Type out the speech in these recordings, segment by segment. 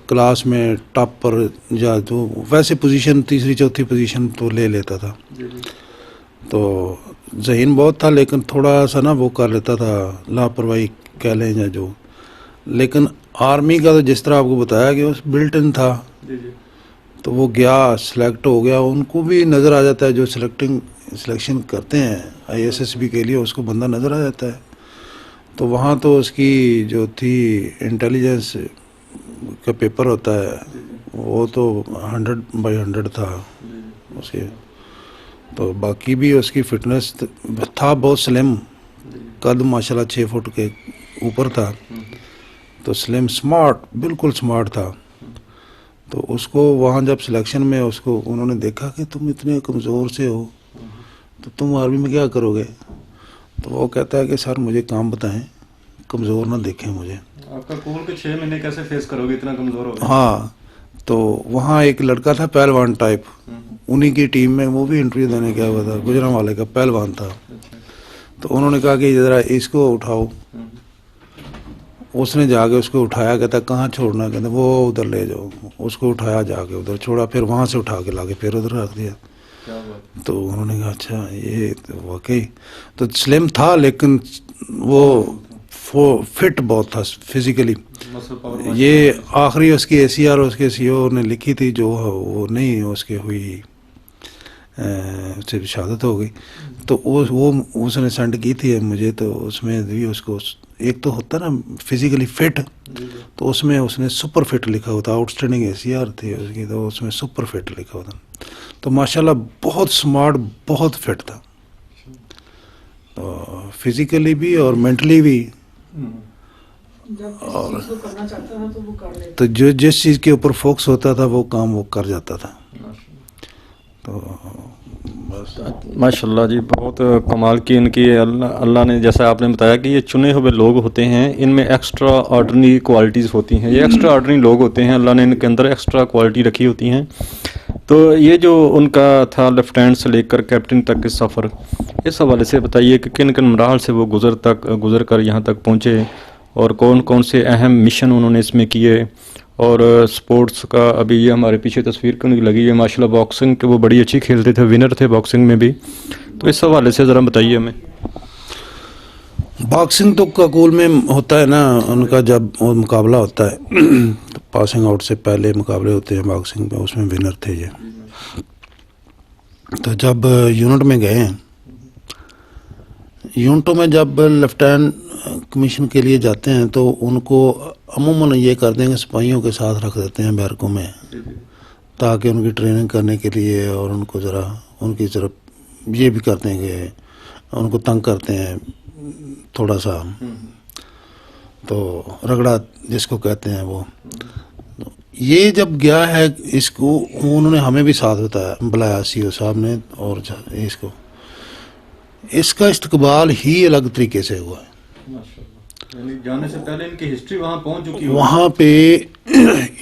Class में top पर जा तो वैसे पोजीशन तीसरी चौथी पोजीशन तो ले लेता था। तो ज़हीन बहुत था लेकिन थोड़ा सा ना वो कर लेता था, लापरवाही कह लें या जो। लेकिन आर्मी का तो जिस तरह आपको बताया कि उस बिल्ट इन था, तो वो गया, सिलेक्ट हो गया। उनको भी नज़र आ जाता है जो सिलेक्शन करते हैं ISSB के लिए, उसको बंदा नज़र आ जाता है। तो वहाँ तो उसकी जो थी इंटेलिजेंस का पेपर होता है, वो तो 100/100 था उसके। तो बाकी भी उसकी फिटनेस था, बहुत स्लिम, कद माशाल्लाह 6 फुट के ऊपर था, तो स्लिम, स्मार्ट, बिल्कुल स्मार्ट था। तो उसको वहाँ जब सिलेक्शन में उसको उन्होंने देखा कि तुम इतने कमज़ोर से हो, तो तुम आर्मी में क्या करोगे? तो वो कहता है कि सर मुझे काम बताएं, कमज़ोर ना देखें मुझे। आपका कोल के 6 महीने कैसे फेस करोगे, इतना कमज़ोर हो गए? हाँ, तो वहाँ एक लड़का था पहलवान टाइप, उन्हीं की टीम में, वो भी इंटरव्यू देने गया हुआ था, गुजरांवाले का पहलवान था। तो उन्होंने कहा कि ज़रा इसको उठाओ। उसने जाके उसको उठाया, कहता कहाँ छोड़ना? कहता वो उधर ले जाओ। उसको उठाया, जाके उधर छोड़ा, फिर वहाँ से उठा के लाके फिर उधर रख दिया। तो उन्होंने कहा अच्छा ये तो वाकई तो स्लिम था, लेकिन वो फिट बहुत था फिजिकली। ये आखिरी उसकी ACR उसके CO ने लिखी थी, जो वो नहीं उसके हुई, उससे शहादत हो गई। तो वो उसने सेंड की थी मुझे, तो उसमें भी उसको एक तो होता ना फिजिकली फिट, तो उसमें उसने सुपर फिट लिखा होता, आउटस्टैंडिंग ACR थी उसकी, तो उसमें सुपर फिट लिखा होता। तो माशाल्लाह बहुत स्मार्ट, बहुत फिट था, तो फिजिकली भी और मेंटली भी। और तो जो जिस चीज़ के ऊपर फोकस होता था वो काम वो कर जाता था। तो बस माशाल्लाह जी, बहुत कमाल की इनकी अल्लाह ने, जैसा आपने बताया कि ये चुने हुए लोग होते हैं, इनमें एक्स्ट्रा ऑर्डिनरी क्वालिटीज़ होती हैं, ये एक्स्ट्रा ऑर्डिनरी लोग होते हैं, अल्लाह ने इनके अंदर एक्स्ट्रा क्वालिटी रखी होती हैं। तो ये जो उनका था लेफ्टिनेंट से लेकर कैप्टन तक के सफ़र, इस हवाले से बताइए कि किन किन मराहल से वो गुज़र कर यहाँ तक पहुँचे, और कौन कौन से अहम मिशन उन्होंने इसमें किए। और स्पोर्ट्स का अभी ये हमारे पीछे तस्वीर क्यों नहीं लगी है, माशाल्लाह बॉक्सिंग के वो बड़ी अच्छी खेलते थे, विनर थे बॉक्सिंग में भी। तो इस हवाले से ज़रा बताइए हमें। बॉक्सिंग तो काकूल में होता है ना, उनका जब वो मुकाबला होता है तो पासिंग आउट से पहले मुकाबले होते हैं बॉक्सिंग में, उसमें विनर थे ये। तो जब यूनिट में गए, यूनिटों में जब लेफ्टिनेंट कमीशन के लिए जाते हैं, तो उनको अमूमन ये करते हैं कि सिपाहियों के साथ रख देते हैं बैरकों में, ताकि उनकी ट्रेनिंग करने के लिए, और उनको ज़रा उनकी तरफ ये भी करते हैं कि उनको तंग करते हैं थोड़ा सा, तो रगड़ा जिसको कहते हैं वो। ये जब गया है इसको, उन्होंने हमें भी साथ बुलाया CO साहब ने, और इसको इसका इस्तकबाल ही अलग तरीके से हुआ है। जाने से पहले इनकी हिस्ट्री वहाँ पहुँच चुकी है। वहाँ पे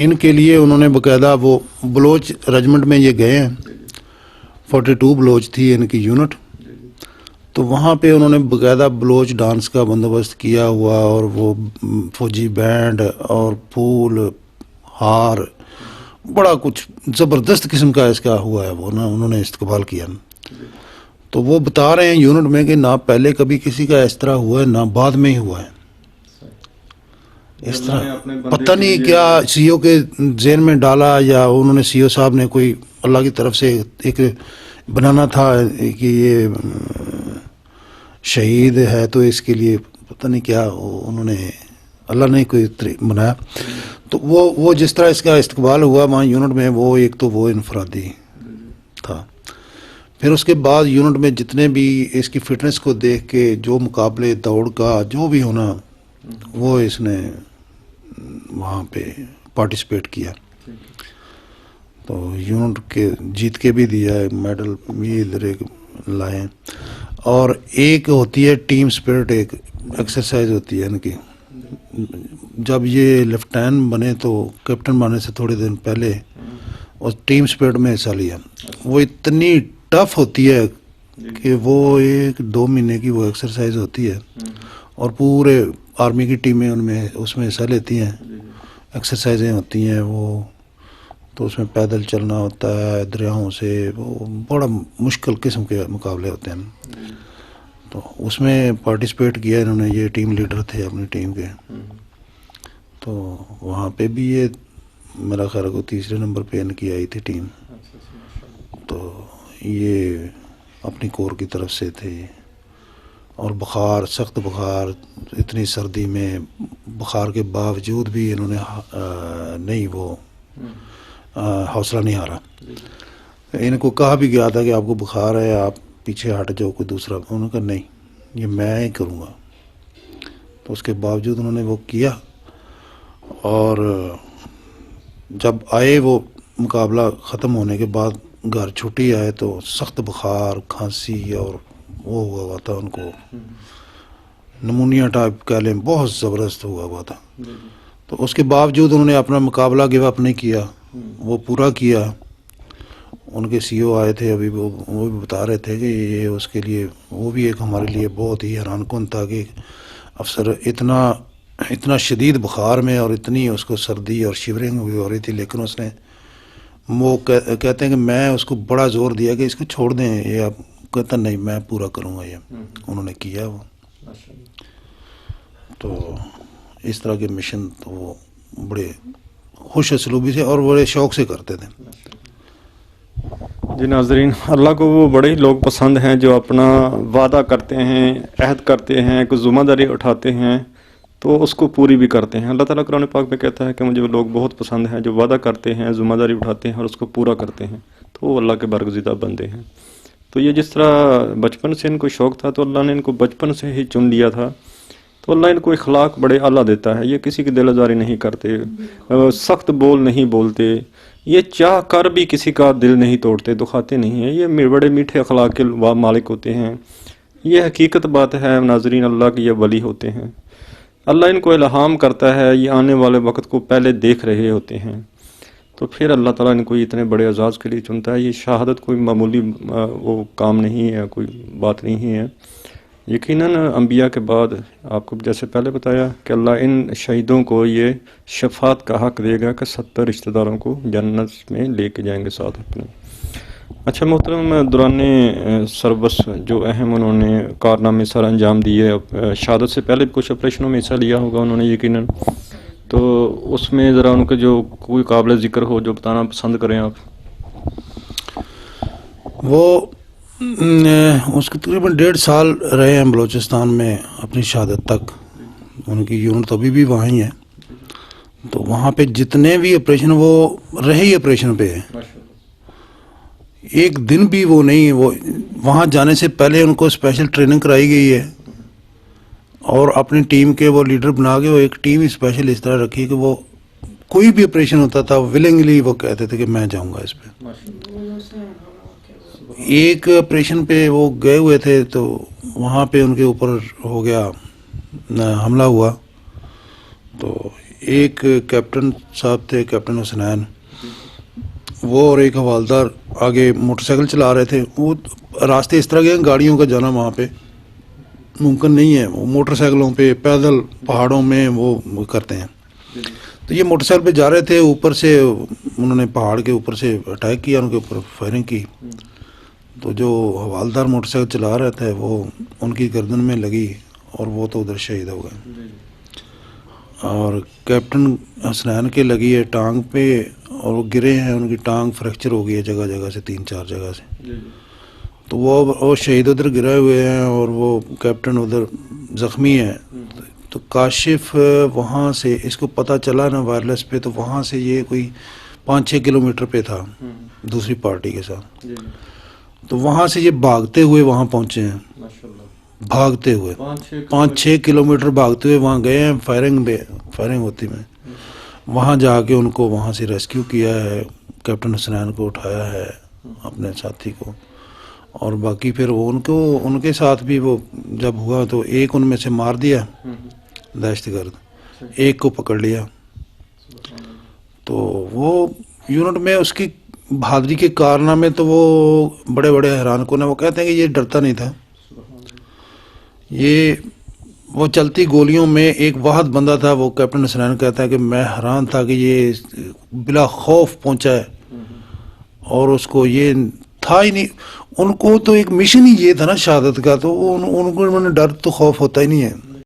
इनके लिए उन्होंने बाकायदा वो बलोच रेजिमेंट में ये गए हैं, 42 बलोच थी इनकी यूनिट। तो वहाँ पे उन्होंने बाकायदा बलोच डांस का बंदोबस्त किया हुआ, और वो फौजी बैंड और फूल हार, बड़ा कुछ ज़बरदस्त किस्म का इसका हुआ है वो ना, उन्होंने इस्तकबाल किया। तो वो बता रहे हैं यूनिट में कि ना पहले कभी किसी का इस तरह हुआ है, ना बाद में ही हुआ है इस तरह। पता नहीं क्या CO के ज़हन में डाला, या उन्होंने CO साहब ने कोई अल्लाह की तरफ से एक बनाना था कि ये शहीद है, तो इसके लिए पता नहीं क्या उन्होंने, अल्लाह ने कोई बनाया। तो वो जिस तरह इसका इस्तकबाल हुआ वहाँ यूनिट में, वो एक तो वो इनफरादी था। फिर उसके बाद यूनिट में जितने भी इसकी फ़िटनेस को देख के जो मुकाबले दौड़ का जो भी होना, वो इसने वहाँ पे पार्टिसिपेट किया। तो यूनिट के जीत के भी दिया है, मेडल भी इधर एक लाए। और एक होती है टीम स्पिरिट, एक एक्सरसाइज होती है इनकी। जब ये लेफ्टिनेंट बने तो कैप्टन बनने से थोड़े दिन पहले उस टीम स्पिरिट में हिस्सा लिया। वो इतनी टफ होती है कि वो 1-2 महीने की वो एक्सरसाइज होती है, और पूरे आर्मी की टीमें उसमें हिस्सा लेती हैं एक्सरसाइजें होती हैं वो, तो उसमें पैदल चलना होता है दरियाओं से, वो बड़ा मुश्किल किस्म के मुकाबले होते हैं। तो उसमें पार्टिसिपेट किया इन्होंने, ये टीम लीडर थे अपनी टीम के। तो वहाँ पे भी ये मेरा ख्याल को तीसरे नंबर पे इनकी आई थी टीम। तो ये अपनी कोर की तरफ से थे, और बुखार, सख्त बुखार, इतनी सर्दी में बुखार के बावजूद भी इन्होंने नहीं वो हौसला नहीं हारा। इनको कहा भी गया था कि आपको बुखार है, आप पीछे हट जाओ, कोई दूसरा। उन्होंने कहा नहीं, ये मैं ही करूँगा। तो उसके बावजूद उन्होंने वो किया, और जब आए वो मुकाबला ख़त्म होने के बाद घर छुट्टी आए तो सख्त बुखार, खांसी और वो हुआ हुआ था उनको, नमूनिया टाइप कह लें, बहुत ज़बरदस्त हुआ हुआ था। तो उसके बावजूद उन्होंने अपना मुकाबला गिव अप नहीं किया, वो पूरा किया। उनके सीईओ आए थे अभी, वो भी बता रहे थे कि ये उसके लिए, वो भी एक हमारे लिए बहुत ही हैरानकुन था कि अफसर इतना शदीद बुखार में और इतनी उसको सर्दी और शिवरिंग हुई हो रही थी, लेकिन उसने वो कहते हैं कि मैं उसको बड़ा ज़ोर दिया कि इसको छोड़ दें, ये आप, कहता नहीं मैं पूरा करूँगा ये। उन्होंने किया वो। तो इस तरह के मिशन तो वो बड़े खुश असलूबी से और बड़े शौक़ से करते थे। जी नाज़रीन, अल्लाह को वो बड़े ही लोग पसंद हैं जो अपना वादा करते हैं, अहद करते हैं, कोई ज़िम्मेदारी उठाते हैं तो उसको पूरी भी करते हैं। अल्लाह ताला कुरान पाक में कहता है कि मुझे वो लोग बहुत पसंद हैं जो वादा करते हैं, ज़िम्मेदारी उठाते हैं और उसको पूरा करते हैं, तो वो अल्लाह के बरगज़ीदा बंदे हैं। तो ये जिस तरह बचपन से इनको शौक़ था, तो अल्लाह ने इनको बचपन से ही चुन लिया था। तो अल्लाह इनको इखलाक बड़े आला देता है। ये किसी की दिल आज़ारी नहीं करते, सख्त बोल नहीं बोलते, ये चाह कर भी किसी का दिल नहीं तोड़ते, दुखाते नहीं हैं। ये बड़े मीठे अखलाक के मालिक होते हैं। ये हकीकत बात है नाज़रीन, अल्लाह के ये वली होते हैं। अल्लाह इनको इल्हाम करता है, ये आने वाले वक्त को पहले देख रहे होते हैं, तो फिर अल्लाह ताला इनको इतने बड़े एजाज़ के लिए चुनता है। ये शहादत कोई मामूली वो काम नहीं है, कोई बात नहीं है। यकीनन अंबिया के बाद आपको जैसे पहले बताया कि अल्लाह इन शहीदों को ये शफात का हक़ देगा कि 70 रिश्तेदारों को जन्नत में लेके जाएंगे साथ अपने। अच्छा मोहतरम, दौरान सर्विस जो अहम उन्होंने कारनामे सर अंजाम दिए, शहादत से पहले भी कुछ ऑपरेशनों में हिस्सा लिया होगा उन्होंने यकीनन, तो उसमें ज़रा उनका जो कोई काबिल ज़िक्र हो जो बताना पसंद करें आप। वो उसके तकरीबन 1.5 साल रहे हैं बलूचिस्तान में अपनी शहादत तक। उनकी यूनिट तो अभी भी वहाँ ही है। तो वहाँ पे जितने भी ऑपरेशन वो रहे ही ऑपरेशन पे है, एक दिन भी वो नहीं, वो वहाँ जाने से पहले उनको स्पेशल ट्रेनिंग कराई गई है, और अपनी टीम के वो लीडर बना के वो एक टीम ही स्पेशल इस तरह रखी कि वो कोई भी ऑपरेशन होता था विलिंगली वो कहते थे कि मैं जाऊँगा इस पे। एक ऑपरेशन पे वो गए हुए थे, तो वहाँ पे उनके ऊपर हो गया हमला हुआ। तो एक कैप्टन साहब थे, कैप्टन हुसैन, वो और एक हवालदार आगे मोटरसाइकिल चला रहे थे। वो रास्ते इस तरह के गाड़ियों का जाना वहाँ पे मुमकिन नहीं है, वो मोटरसाइकिलों पे पैदल पहाड़ों में वो करते हैं। तो ये मोटरसाइकिल पे जा रहे थे, ऊपर से उन्होंने पहाड़ के ऊपर से अटैक किया, उनके ऊपर फायरिंग की। तो जो हवालदार मोटरसाइकिल चला रहे थे वो उनकी गर्दन में लगी और वो तो उधर शहीद हो गए। और कैप्टन हसनैन के लगी है टांग पे, और वो गिरे हैं, उनकी टांग फ्रैक्चर हो गई है जगह जगह से, 3-4 जगह से। तो वो शहीद उधर गिरे हुए हैं और वो कैप्टन उधर ज़ख्मी है। तो काशिफ वहाँ से इसको पता चला ना वायरलेस पे, तो वहाँ से ये कोई 5-6 किलोमीटर पे था दूसरी पार्टी के साथ। तो वहाँ से ये भागते हुए वहाँ पहुँचे हैं, भागते हुए 5-6 किलोमीटर भागते हुए वहाँ गए हैं। फायरिंग होती में वहाँ जाके उनको वहाँ से रेस्क्यू किया है, कैप्टन हुसैन को उठाया है, अपने साथी को। और बाकी फिर वो उनके साथ भी वो जब हुआ तो एक उनमें से मार दिया दहशतगर्द, एक को पकड़ लिया। तो वो यूनिट में उसकी बहादुरी के कारनामे तो वो बड़े बड़े हैरान को ने, वो कहते हैं कि ये डरता नहीं था, ये وہ چلتی گولیوں میں ایک واحد بندہ تھا، وہ کیپٹن حسنین کہتا ہے کہ میں حیران تھا کہ یہ بلا خوف پہنچا ہے، اور اس کو یہ تھا ہی نہیں، ان کو تو ایک مشن ہی یہ تھا نا شہادت کا، تو ان کو ڈر تو خوف ہوتا ہی نہیں ہے.